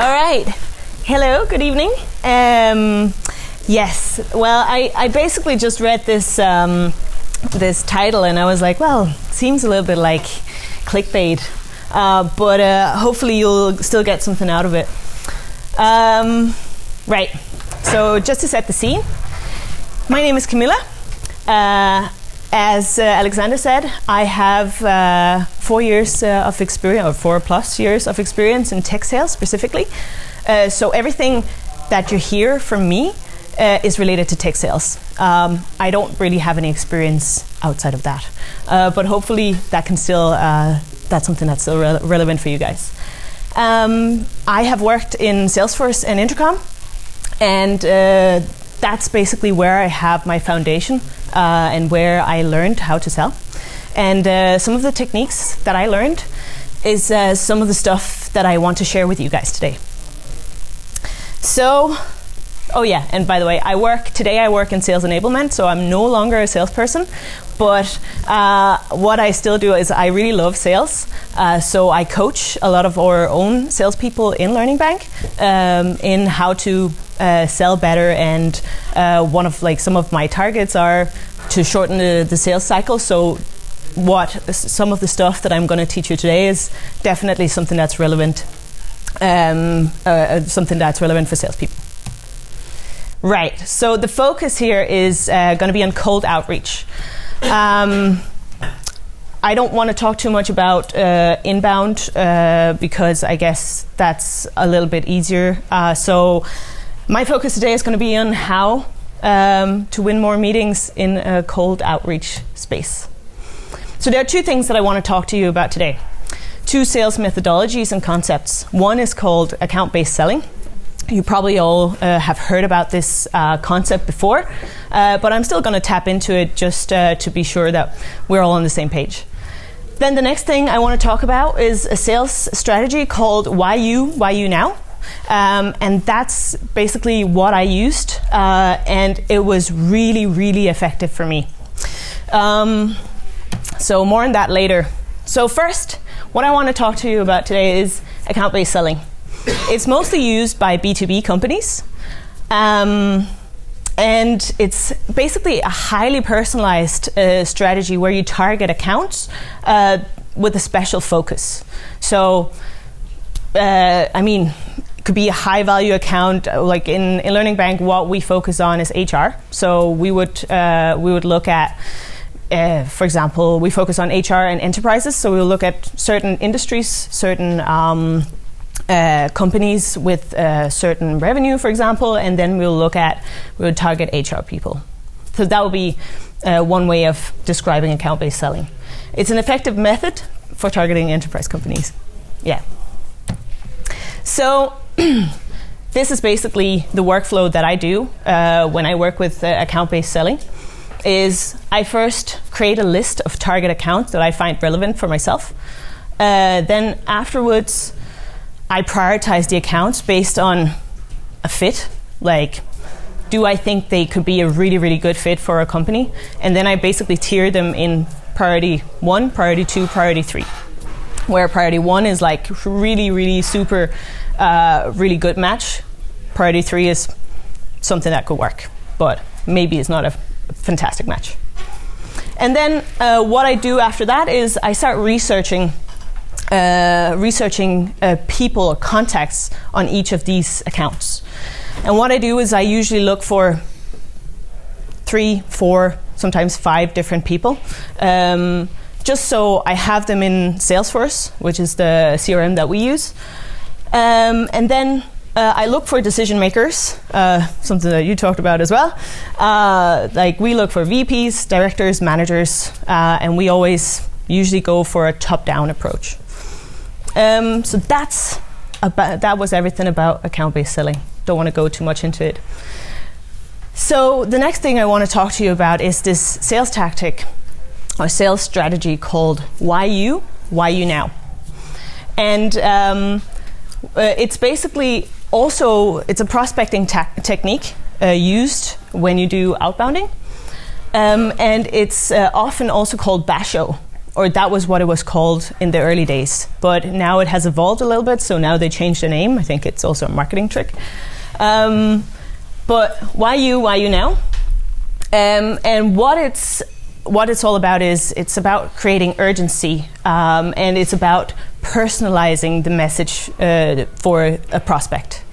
All right. Hello, good evening. Yes, well, I basically just read this this title and I was like, well, it seems a little bit like clickbait, but hopefully you'll still get something out of it. Right, so just to set the scene, my name is Camilla. As Alexander said, I have 4 years of experience, or 4+ years of experience in tech sales specifically. So everything that you hear from me is related to tech sales. I don't really have any experience outside of that, but hopefully that can still that's something that's still relevant for you guys. I have worked in Salesforce and Intercom, and that's basically where I have my foundation and where I learned how to sell. And some of the techniques that I learned is some of the stuff that I want to share with you guys today. So, oh yeah, and by the way, I work in sales enablement, so I'm no longer a salesperson, but what I still do is I really love sales. So I coach a lot of our own salespeople in Learningbank in how to sell better, and some of my targets are to shorten the sales cycle. So some of the stuff that I'm going to teach you today is definitely something that's relevant, for salespeople. Right. So the focus here is going to be on cold outreach. I don't want to talk too much about inbound because I guess that's a little bit easier. So my focus today is going to be on how to win more meetings in a cold outreach space. So there are two things that I want to talk to you about today. Two sales methodologies and concepts. One is called account-based selling. You probably all have heard about this concept before, but I'm still going to tap into it just to be sure that we're all on the same page. Then the next thing I want to talk about is a sales strategy called Why You Now? And that's basically what I used, and it was really, really effective for me. So more on that later. So first, what I want to talk to you about today is account-based selling. It's mostly used by B2B companies, and it's basically a highly personalized strategy where you target accounts with a special focus. So, it could be a high-value account. Like in Learningbank, what we focus on is HR. So we would look at, for example, we focus on HR and enterprises. So we'll look at certain industries, certain companies with certain revenue, for example, and then we'll target HR people. So that would be one way of describing account-based selling. It's an effective method for targeting enterprise companies. Yeah. So this is basically the workflow that I do when I work with account-based selling. Is I first create a list of target accounts that I find relevant for myself. Then afterwards, I prioritize the accounts based on a fit, like, do I think they could be a really, really good fit for a company? And then I basically tier them in priority 1, priority 2, priority 3. Where priority 1 is like really, really super, really good match. Priority 3 is something that could work, but maybe it's not a fantastic match. And then what I do after that is I start researching people or contacts on each of these accounts. And what I do is I usually look for 3, 4, sometimes 5 different people, just so I have them in Salesforce, which is the CRM that we use. And then I look for decision makers, something that you talked about as well. Like we look for VPs, directors, managers, and we always usually go for a top-down approach. So that was everything about account-based selling. Don't want to go too much into it. So the next thing I want to talk to you about is this sales tactic or sales strategy called Why You Now? And it's basically it's a prospecting technique used when you do outbounding. And it's often also called basho. or that was what it was called in the early days. But now it has evolved a little bit, so now they changed the name. I think it's also a marketing trick. But why you now? And what it's all about is it's about creating urgency, and it's about personalizing the message for a prospect.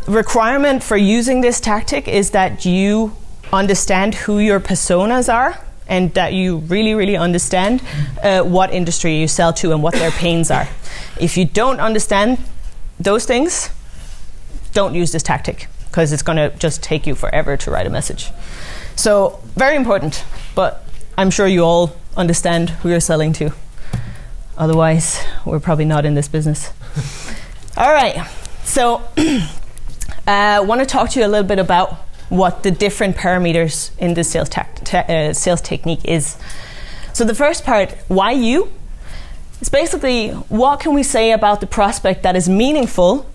Requirement for using this tactic is that you understand who your personas are, and that you really, really understand what industry you sell to and what their pains are. If you don't understand those things, don't use this tactic, because it's going to just take you forever to write a message. So, very important, but I'm sure you all understand who you're selling to. Otherwise, we're probably not in this business. All right, so I want to talk to you a little bit about what the different parameters in this sales technique is. So the first part, why you? It's basically, what can we say about the prospect that is meaningful,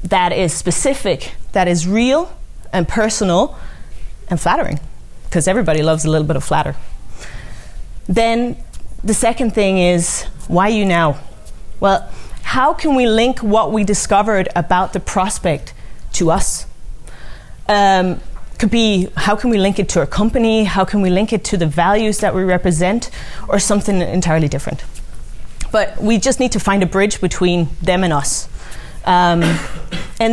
that is specific, that is real and personal and flattering, because everybody loves a little bit of flatter. Then the second thing is, why you now? Well, how can we link what we discovered about the prospect to us? Could be, how can we link it to our company? How can we link it to the values that we represent, or something entirely different? But we just need to find a bridge between them and us. And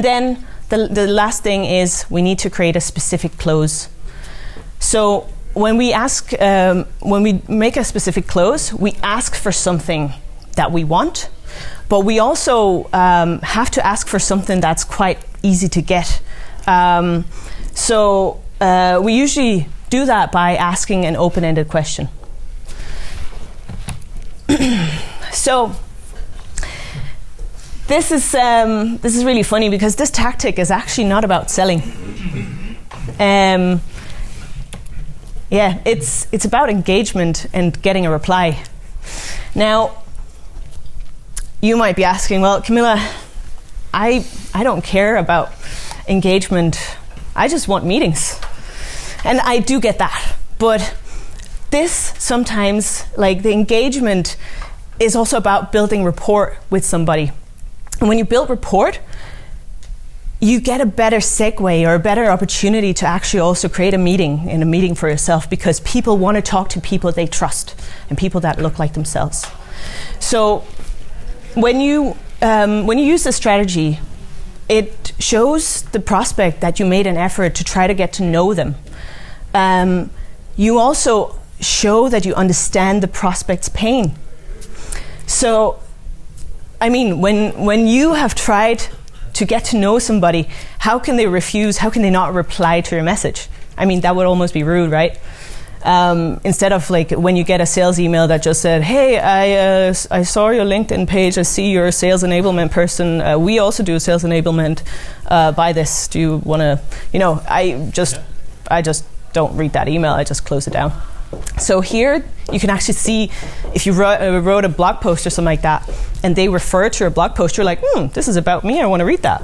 then the last thing is, we need to create a specific close. So when we make a specific close, we ask for something that we want, but we also have to ask for something that's quite easy to get. So we usually do that by asking an open-ended question. So this is really funny, because this tactic is actually not about selling. It's about engagement and getting a reply. Now, you might be asking, well, Camilla, I don't care about engagement. I just want meetings. And I do get that. But this sometimes, like the engagement, is also about building rapport with somebody. And when you build rapport, you get a better segue or a better opportunity to actually also create a meeting for yourself, because people want to talk to people they trust and people that look like themselves. So when you use this strategy, it shows the prospect that you made an effort to try to get to know them. You also show that you understand the prospect's pain. So, I mean, when you have tried to get to know somebody, how can they refuse? How can they not reply to your message? I mean, that would almost be rude, right? Instead of like when you get a sales email that just said, hey, I saw your LinkedIn page, I see you're a sales enablement person, we also do sales enablement, buy this, do you want to, I just don't read that email, I just close it down. So here you can actually see, if you wrote a blog post or something like that, and they refer to your blog post, you're like, this is about me, I want to read that,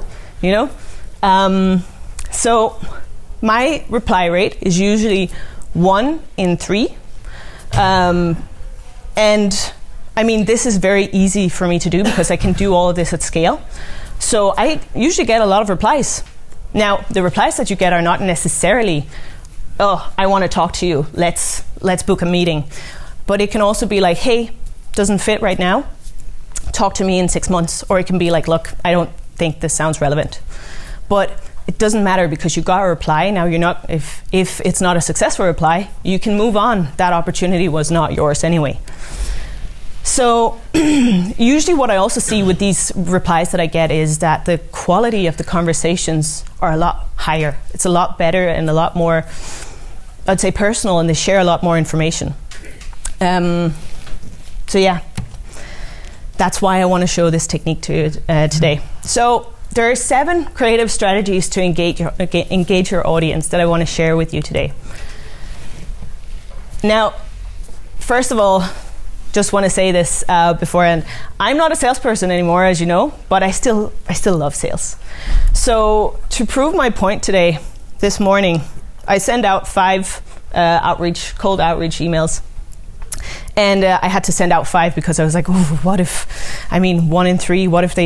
So my reply rate is usually 1 in 3. And I mean, this is very easy for me to do because I can do all of this at scale. So I usually get a lot of replies. Now, the replies that you get are not necessarily, oh, I want to talk to you, let's book a meeting. But it can also be like, hey, doesn't fit right now, talk to me in 6 months. Or it can be like, look, I don't think this sounds relevant. But it doesn't matter, because you got a reply. Now you're not, if it's not a successful reply, you can move on. That opportunity was not yours anyway. So usually what I also see with these replies that I get is that the quality of the conversations are a lot higher. It's a lot better and a lot more, I'd say, personal, and they share a lot more information. So yeah, that's why I want to show this technique to you today. So there are 7 creative strategies to engage your audience that I want to share with you today. Now, first of all, just want to say this beforehand. I'm not a salesperson anymore, as you know, but I still love sales. So to prove my point today, this morning, I send out 5 cold outreach emails. And I had to send out 5 because I was like, oh, what if, 1 in 3, what if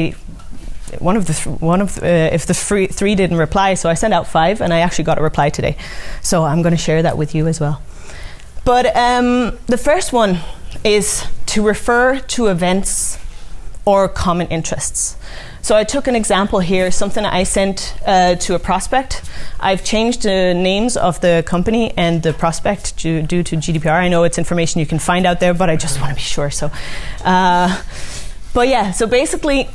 if the 3 didn't reply? So I sent out 5 and I actually got a reply today. So I'm going to share that with you as well. But the first one is to refer to events or common interests. So I took an example here, something I sent to a prospect. I've changed the names of the company and the prospect due to GDPR. I know it's information you can find out there, but I just want to be sure. So, but yeah, so basically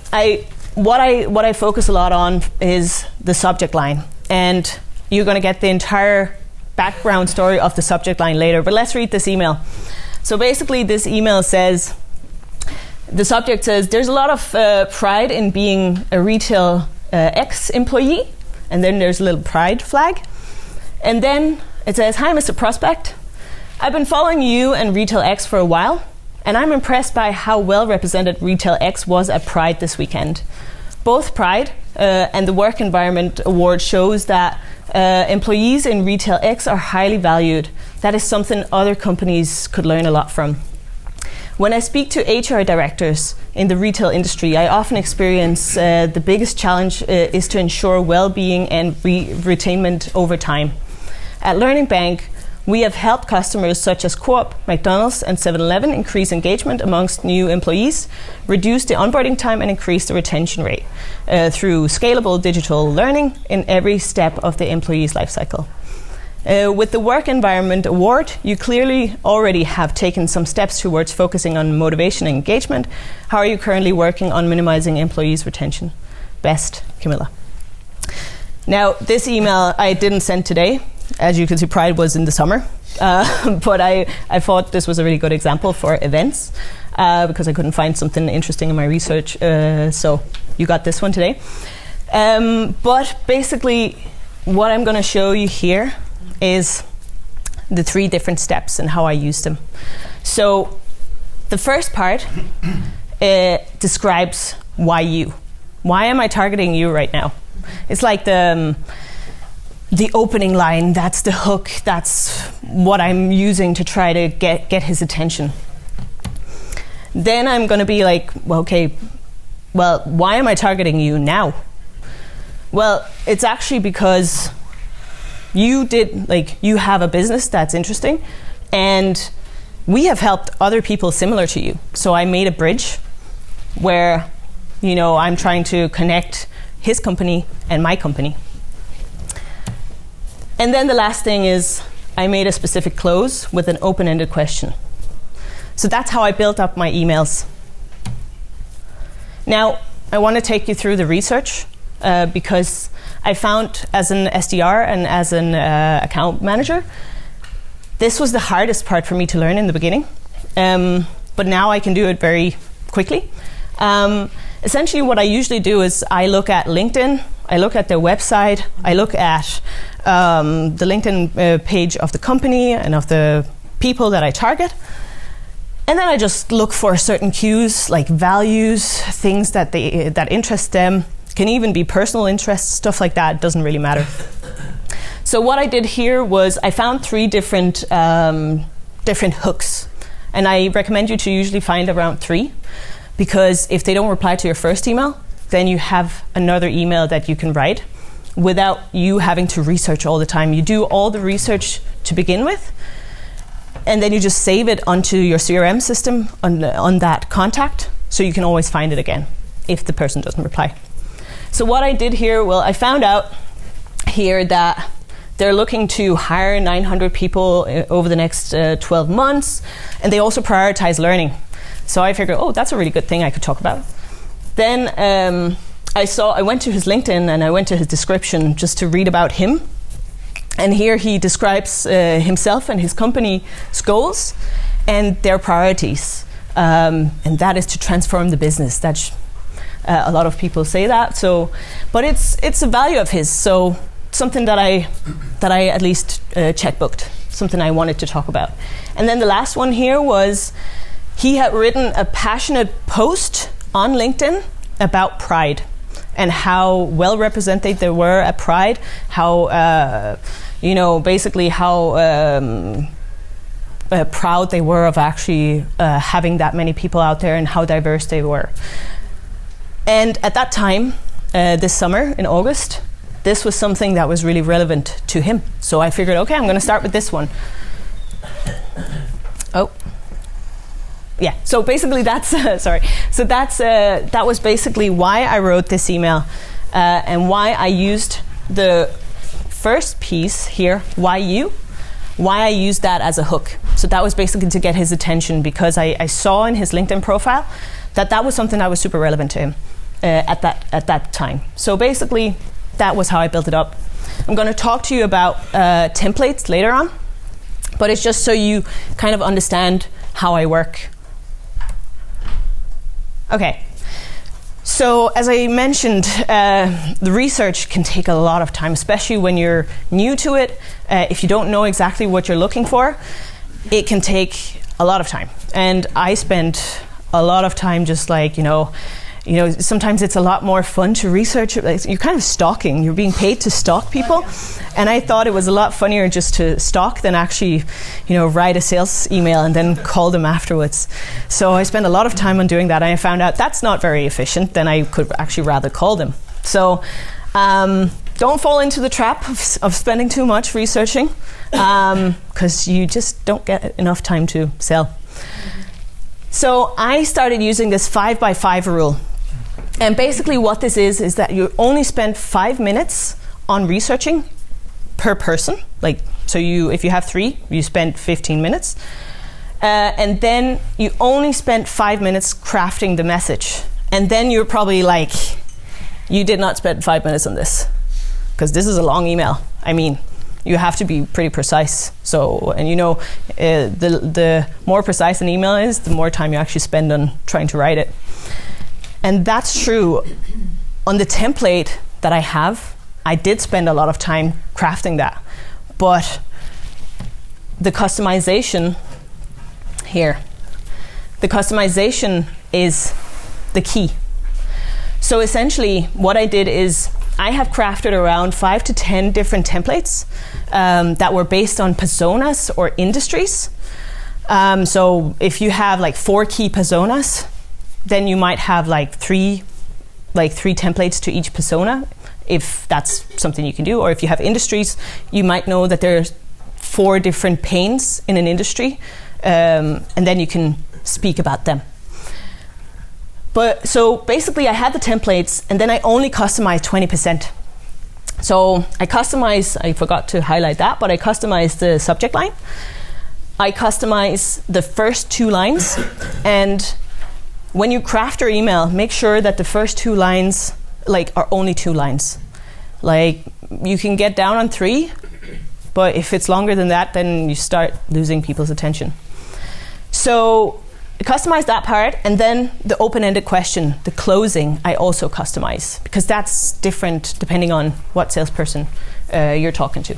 what I focus a lot on is the subject line. And you're going to get the entire background story of the subject line later. But let's read this email. So basically this email says, the subject says, there's a lot of pride in being a retail X employee. And then there's a little pride flag. And then it says, hi, Mr. Prospect. I've been following you and Retail X for a while, and I'm impressed by how well represented Retail X was at Pride this weekend. Both Pride and the Work Environment Award shows that employees in Retail X are highly valued. That is something other companies could learn a lot from. When I speak to HR directors in the retail industry, I often experience the biggest challenge is to ensure well-being and retainment over time. At Learningbank, we have helped customers such as Co-op, McDonald's and 7-Eleven increase engagement amongst new employees, reduce the onboarding time and increase the retention rate through scalable digital learning in every step of the employee's life cycle. With the Work Environment Award, you clearly already have taken some steps towards focusing on motivation and engagement. How are you currently working on minimizing employees' retention? Best, Camilla. Now, this email I didn't send today. As you can see, Pride was in the summer. But I thought this was a really good example for events because I couldn't find something interesting in my research. So you got this one today. But basically, what I'm going to show you here is the 3 different steps and how I use them. So the first part describes why you. Why am I targeting you right now? It's like the opening line, that's the hook, that's what I'm using to try to get his attention. Then I'm going to be like, well, why am I targeting you now? Well, it's actually because you have a business that's interesting, and we have helped other people similar to you. So I made a bridge where, I'm trying to connect his company and my company. And then the last thing is I made a specific close with an open-ended question. So that's how I built up my emails. Now, I want to take you through the research because I found as an SDR and as an account manager, this was the hardest part for me to learn in the beginning. But now I can do it very quickly. Essentially what I usually do is I look at LinkedIn, I look at their website, I look at the LinkedIn page of the company and of the people that I target. And then I just look for certain cues like values, things that interest them. Can even be personal interests, stuff like that, doesn't really matter. So what I did here was I found 3 different hooks. And I recommend you to usually find around 3, because if they don't reply to your first email, then you have another email that you can write without you having to research all the time. You do all the research to begin with, and then you just save it onto your CRM system on that contact, so you can always find it again if the person doesn't reply. So what I did here, I found out here that they're looking to hire 900 people over the next 12 months, and they also prioritize learning. So I figured, that's a really good thing I could talk about. Then I went to his LinkedIn and I went to his description just to read about him. And here he describes himself and his company's goals and their priorities. And that is to transform the business. That's a lot of people say that. But it's a value of his. So something that I at least checkbooked, something I wanted to talk about. And then the last one here was he had written a passionate post on LinkedIn about Pride and how well represented they were at Pride, how basically how proud they were of actually having that many people out there and how diverse they were. And at that time, this summer in August, this was something that was really relevant to him. So I figured, okay, I'm going to start with this one. Oh, yeah. So basically, that's sorry. So that was basically why I wrote this email, and why I used the first piece here, why I used that as a hook. So that was basically to get his attention, because I saw in his LinkedIn profile that was something that was super relevant to him at that time. So basically, that was how I built it up. I'm going to talk to you about templates later on, but it's just so you kind of understand how I work. Okay. So as I mentioned, the research can take a lot of time, especially when you're new to it. If you don't know exactly what you're looking for, it can take a lot of time. And I spent a lot of time just like, sometimes it's a lot more fun to research. You're kind of stalking. You're being paid to stalk people. And I thought it was a lot funnier just to stalk than actually, write a sales email and then call them afterwards. So I spent a lot of time on doing that. And I found out that's not very efficient. Then I could actually rather call them. So don't fall into the trap of spending too much researching, because you just don't get enough time to sell. So I started using this 5x5 rule. And basically what this is that you only spend 5 minutes on researching per person. If you have 3, you spend 15 minutes. And then you only spend 5 minutes crafting the message. And then you're probably like, you did not spend 5 minutes on this, because this is a long email. I mean, you have to be pretty precise. So, and the more precise an email is, the more time you actually spend on trying to write it. And that's true. On the template that I have, I did spend a lot of time crafting that. But the customization here, the customization is the key. So essentially what I did is I have crafted around 5 to 10 different templates that were based on personas or industries. So if you have 4 key personas, then you might have three templates to each persona, if that's something you can do. Or if you have industries, you might know that there's 4 different pains in an industry, and then you can speak about them. But so basically I had the templates, and then I only customized 20%. So I forgot to highlight that, but I customized the subject line. I customize the first 2 lines, and when you craft your email, make sure that the first 2 lines are only 2 lines. You can get down on 3, but if it's longer than that, then you start losing people's attention. So customize that part, and then the open-ended question, the closing, I also customize, because that's different depending on what salesperson you're talking to.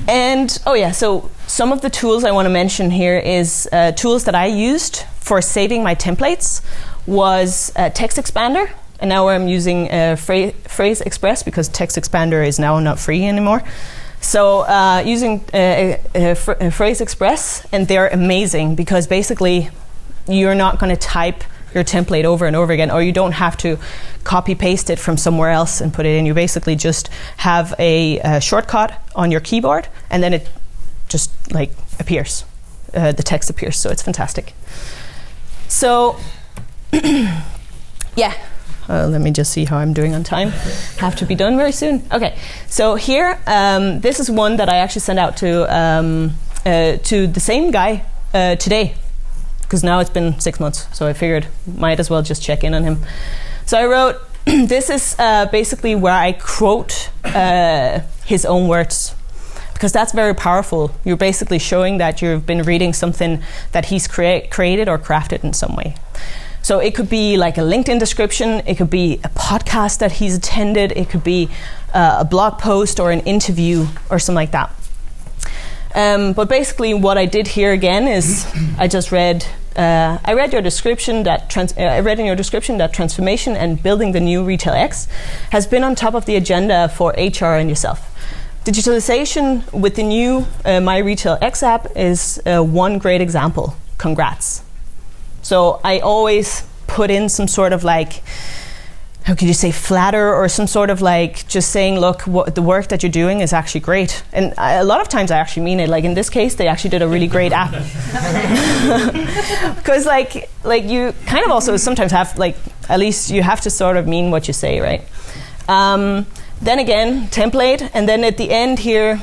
And so some of the tools I want to mention here is tools that I used for saving my templates was Text Expander, and now I'm using Phrase Express, because Text Expander is now not free anymore. So using Phrase Express, and they're amazing, because basically you're not going to type your template over and over again, or you don't have to copy paste it from somewhere else and put it in. You basically just have a shortcut on your keyboard, and then it just appears. The text appears, so it's fantastic. So yeah. Let me just see how I'm doing on time. Have to be done very soon. Okay, so here, this is one that I actually sent out to the same guy today, because now it's been 6 months, so I figured might as well just check in on him. So I wrote, this is basically where I quote his own words, because that's very powerful. You're basically showing that you've been reading something that he's created or crafted in some way. So it could be a LinkedIn description, it could be a podcast that he's attended, it could be a blog post or an interview or something like that. But basically what I did here again is I just read, I read in your description that transformation and building the new Retail X has been on top of the agenda for HR and yourself. Digitalization with the new My Retail X app is one great example. Congrats. So I always put in some sort of like, how could you say, flatter, or some sort of like just saying, look, the work that you're doing is actually great. And a lot of times I actually mean it. Like in this case, they actually did a really great app. Because like you kind of also sometimes have, like, at least you have to sort of mean what you say, right? Then again, template, and then at the end here,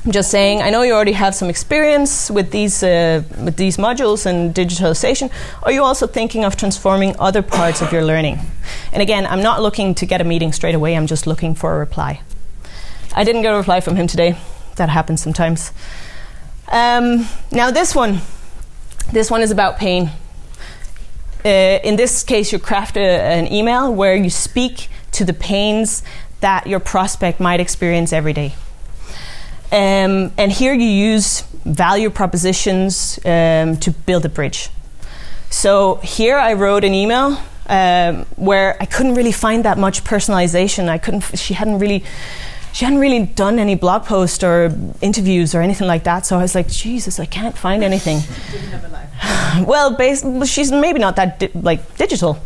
I'm just saying, I know you already have some experience with these modules and digitalization. Are you also thinking of transforming other parts of your learning? And again, I'm not looking to get a meeting straight away. I'm just looking for a reply. I didn't get a reply from him today. That happens sometimes. Now this one is about pain. In this case, you craft an email where you speak to the pains that your prospect might experience every day. And here you use value propositions to build a bridge. So here I wrote an email where I couldn't really find that much personalization. She hadn't really done any blog posts or interviews or anything like that. So I was like, Jesus, I can't find anything. Didn't have a life. Well, she's maybe not that digital.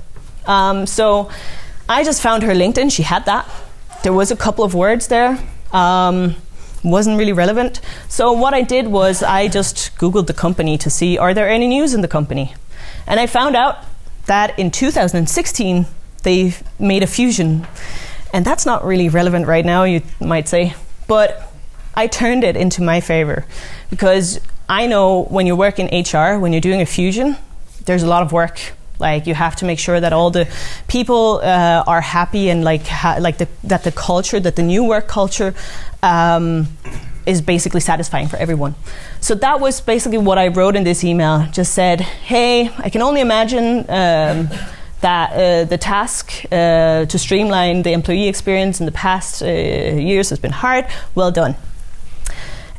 So I just found her LinkedIn. She had that. There was a couple of words there. Wasn't really relevant. So what I did was I just Googled the company to see, are there any news in the company? And I found out that in 2016, they made a fusion. And that's not really relevant right now, you might say. But I turned it into my favor. Because I know when you work in HR, when you're doing a fusion, there's a lot of work. Like, you have to make sure that all the people are happy, and that the culture, that the new work culture is basically satisfying for everyone. So that was basically what I wrote in this email. Just said, hey, I can only imagine that the task to streamline the employee experience in the past years has been hard. Well done.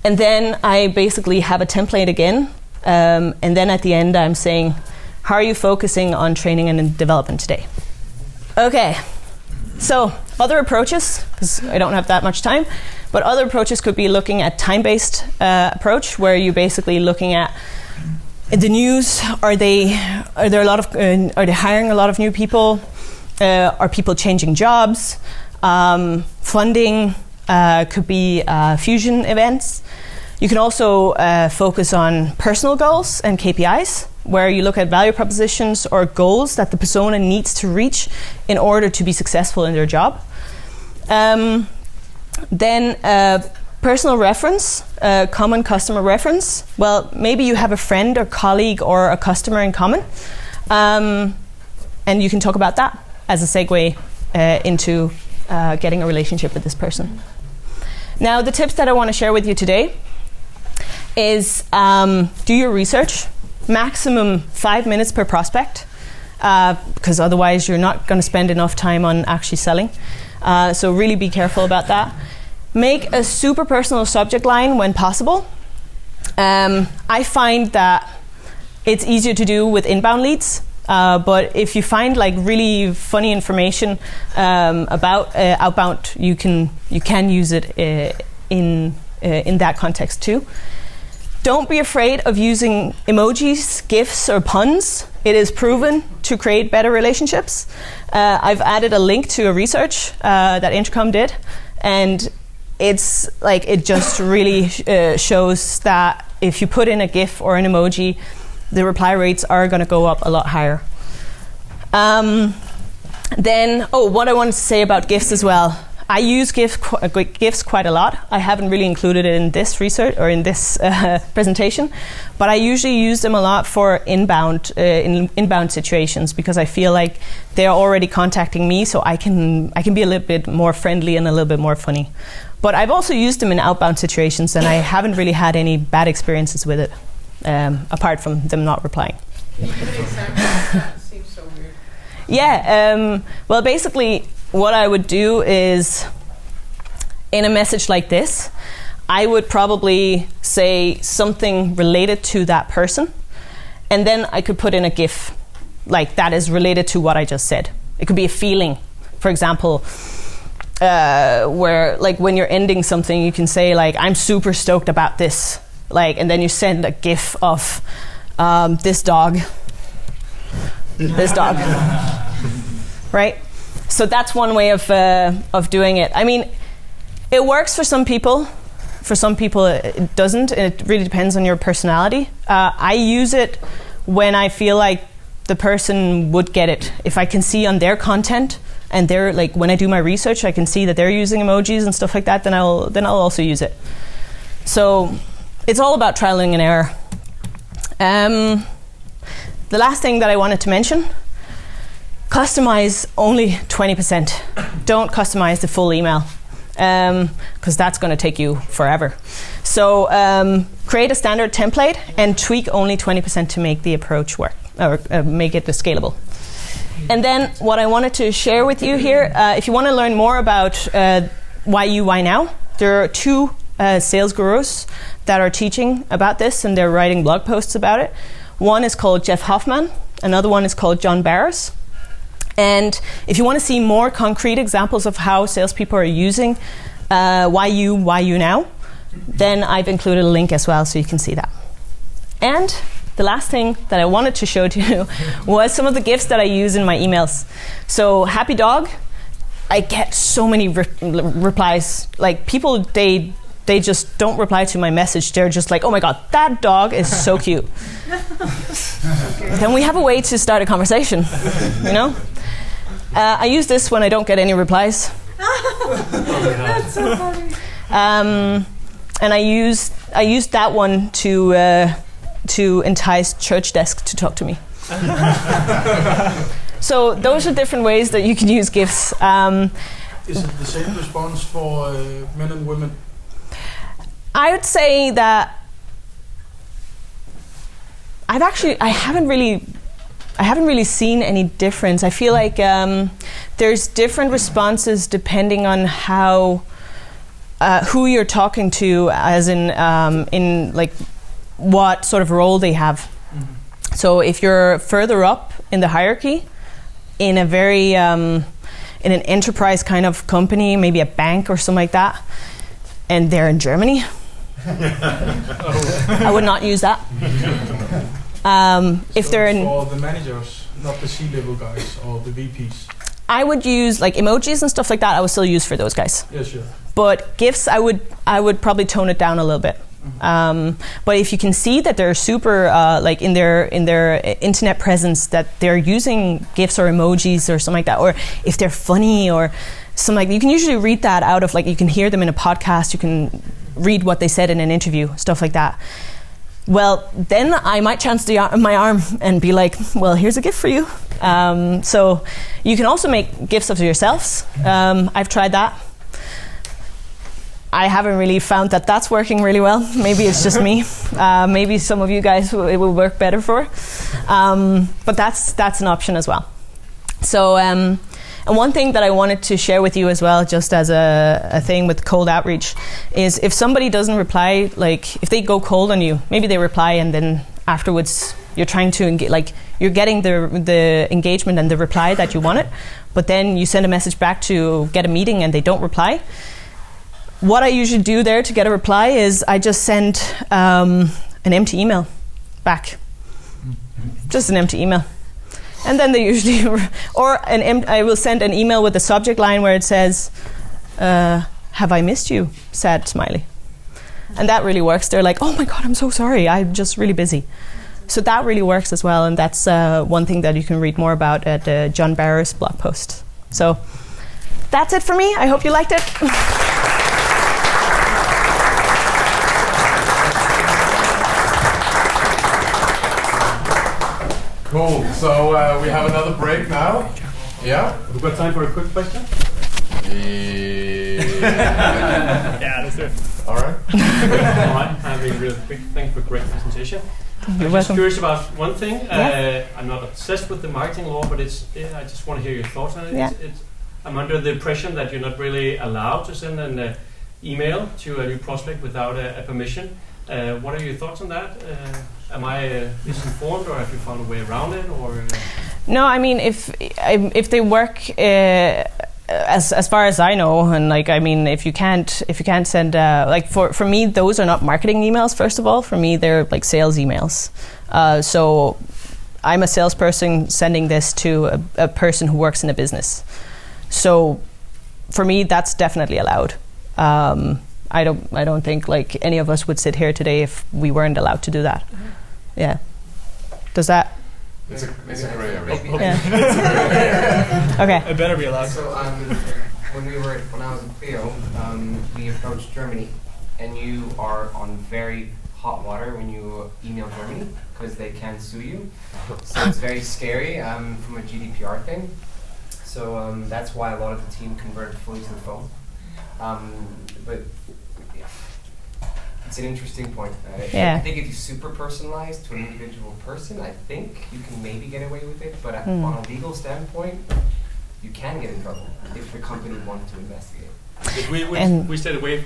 And then I basically have a template again. And then at the end, I'm saying, how are you focusing on training and development today? Okay, so other approaches, because I don't have that much time, but other approaches could be looking at time-based approach, where you're basically looking at the news. Are they hiring a lot of new people? Are people changing jobs? Funding could be fusion events. You can also focus on personal goals and KPIs, where you look at value propositions or goals that the persona needs to reach in order to be successful in their job. Then personal reference, common customer reference. Well, maybe you have a friend or colleague or a customer in common, and you can talk about that as a segue into getting a relationship with this person. Now, the tips that I want to share with you today is do your research. Maximum 5 minutes per prospect, because otherwise you're not going to spend enough time on actually selling. So really be careful about that. Make a super personal subject line when possible. I find that it's easier to do with inbound leads, but if you find like really funny information about outbound, you can use it in that context too. Don't be afraid of using emojis, GIFs, or puns. It is proven to create better relationships. I've added a link to a research that Intercom did, and it's like, it just really shows that if you put in a GIF or an emoji, the reply rates are going to go up a lot higher. Then, what I wanted to say about GIFs as well. I use GIFs quite a lot. I haven't really included it in this research or in this presentation, but I usually use them a lot for inbound situations, because I feel like they're already contacting me, so I can be a little bit more friendly and a little bit more funny. But I've also used them in outbound situations, and I haven't really had any bad experiences with it, apart from them not replying. That seems so weird. Yeah. Well, basically, what I would do is, in a message like this, I would probably say something related to that person, and then I could put in a GIF, like that is related to what I just said. It could be a feeling. For example, where like when you're ending something, you can say like, I'm super stoked about this, like, and then you send a GIF of this dog, right? So that's one way of doing it. I mean, it works for some people. For some people, it doesn't. It really depends on your personality. I use it when I feel like the person would get it. If I can see on their content, and they're like, when I do my research, I can see that they're using emojis and stuff like that, then I'll also use it. So it's all about trialing and error. The last thing that I wanted to mention, customize only 20%. Don't customize the full email, because that's going to take you forever. So create a standard template and tweak only 20% to make the approach work, or make it scalable. And then what I wanted to share with you here, if you want to learn more about why you, why now, there are 2 sales gurus that are teaching about this, and they're writing blog posts about it. One is called Jeff Hoffman, another one is called John Barris. And if you want to see more concrete examples of how salespeople are using why you now, then I've included a link as well so you can see that. And the last thing that I wanted to show to you was some of the GIFs that I use in my emails. So happy dog, I get so many replies. Like people, they just don't reply to my message. They're just like, oh my God, that dog is so cute. Then we have a way to start a conversation, you know? I use this when I don't get any replies. That's so funny. And I use that one to entice Church Desk to talk to me. So those are different ways that you can use GIFs. Is it the same response for men and women? I would say that I haven't really seen any difference. I feel like there's different responses depending on how who you're talking to, as in like what sort of role they have. Mm-hmm. So if you're further up in the hierarchy, in a very in an enterprise kind of company, maybe a bank or something like that, and they're in Germany, I would not use that. If they're in for the managers, not the C-level guys or the VPs, I would use like emojis and stuff like that. I would still use for those guys. Yeah, sure. But GIFs, I would probably tone it down a little bit. Mm-hmm. But if you can see that they're super like in their internet presence, that they're using GIFs or emojis or something like that, or if they're funny or something like that, you can usually read that out of, like, you can hear them in a podcast, you can read what they said in an interview, stuff like that. Well, then I might chance my arm and be like, well, here's a GIF for you. So you can also make GIFs of yourselves. I've tried that. I haven't really found that that's working really well. Maybe it's just me. Maybe some of you guys it will work better for. But that's an option as well. So, and one thing that I wanted to share with you as well, just as a thing with cold outreach, is if somebody doesn't reply, like if they go cold on you, maybe they reply and then afterwards you're trying to engage, like you're getting the engagement and the reply that you wanted, but then you send a message back to get a meeting and they don't reply. What I usually do there to get a reply is I just send an empty email back. Just an empty email. And then they usually, I will send an email with the subject line where it says, have I missed you? Sad smiley. And that really works. They're like, oh my God, I'm so sorry. I'm just really busy. So that really works as well. And that's one thing that you can read more about at John Barris' blog post. So that's it for me. I hope you liked it. Cool. So we have another break now. Yeah. We've got time for a quick question. Yeah, that's it. All right. All right. I have a real quick thanks for a great presentation. You're I'm just welcome. curious about one thing. Yeah. I'm not obsessed with the marketing law, but I just want to hear your thoughts on it. Yeah. I'm under the impression that you're not really allowed to send an email to a new prospect without a permission. What are your thoughts on that? Am I misinformed, or have you found a way around it? Or No, I mean, if they work as far as I know, and like I mean, if you can't send like for me, those are not marketing emails. First of all, for me, they're like sales emails. So I'm a salesperson sending this to a person who works in a business. So for me, that's definitely allowed. I don't think like any of us would sit here today if we weren't allowed to do that. Yeah. Does that? It's a gray area. Yeah. Okay. It better be allowed. So when I was in Clio, we approached Germany, and you are on very hot water when you email Germany because they can sue you. So it's very scary from a GDPR thing. So that's why a lot of the team converted fully to the phone. But yeah, it's an interesting point. I think if you super personalize to an individual person, I think you can maybe get away with it. But on a legal standpoint, you can get in trouble if the company wanted to investigate. We stayed away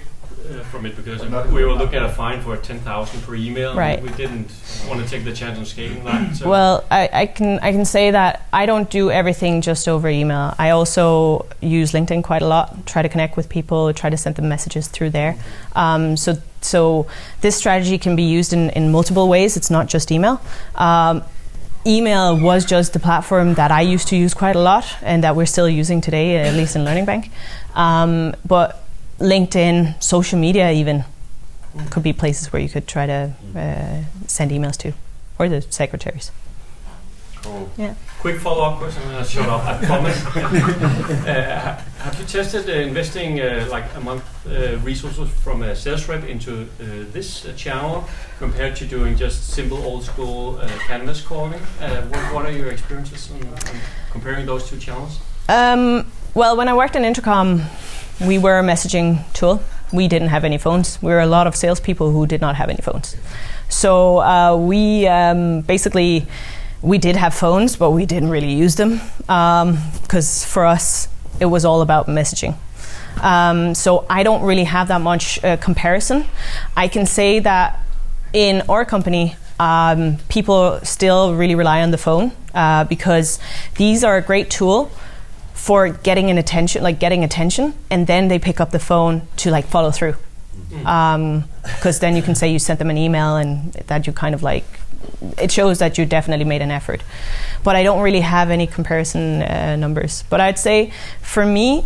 from it because we were looking at a fine for 10,000 per email. Right. We didn't want to take the chance on scaling that. So. Well, I can say that I don't do everything just over email. I also use LinkedIn quite a lot. Try to connect with people. Try to send them messages through there. So this strategy can be used in multiple ways. It's not just email. Email was just the platform that I used to use quite a lot and that we're still using today, at least in Learningbank. But LinkedIn, social media even, could be places where you could try to send emails to, or the secretaries. Cool. Yeah. Quick follow-up question, and I'll shut up, I promise. Have you tested investing like a month resources from a sales rep into this channel compared to doing just simple old-school canvas calling? What are your experiences on comparing those two channels? Well, when I worked in Intercom, we were a messaging tool. We didn't have any phones. We were a lot of salespeople who did not have any phones. So we basically, we did have phones, but we didn't really use them because for us, it was all about messaging. So I don't really have that much comparison. I can say that in our company, people still really rely on the phone because these are a great tool for getting attention, and then they pick up the phone to like follow through. Because then you can say you sent them an email and that you kind of like, it shows that you definitely made an effort. But I don't really have any comparison numbers. But I'd say for me,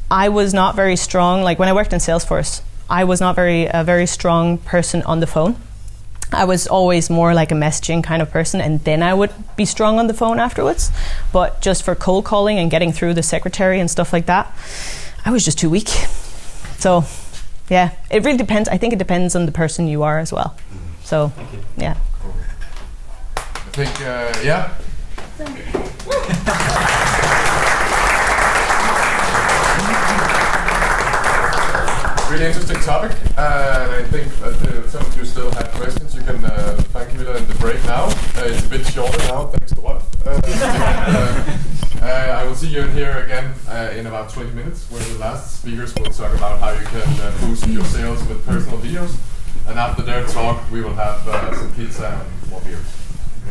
I was not very strong. Like when I worked in Salesforce, I was not a very strong person on the phone. I was always more like a messaging kind of person, and then I would be strong on the phone afterwards. But just for cold calling and getting through the secretary and stuff like that, I was just too weak. So, yeah, it really depends. I think it depends on the person you are as well. So, yeah. Cool. I think, yeah. Really interesting topic. I think that some of you still have questions. You can find Camilla in the break now. It's a bit shorter now, thanks to what. I will see you in here again in about 20 minutes, where the last speakers will talk about how you can boost your sales with personal videos. And after their talk, we will have some pizza and more beers.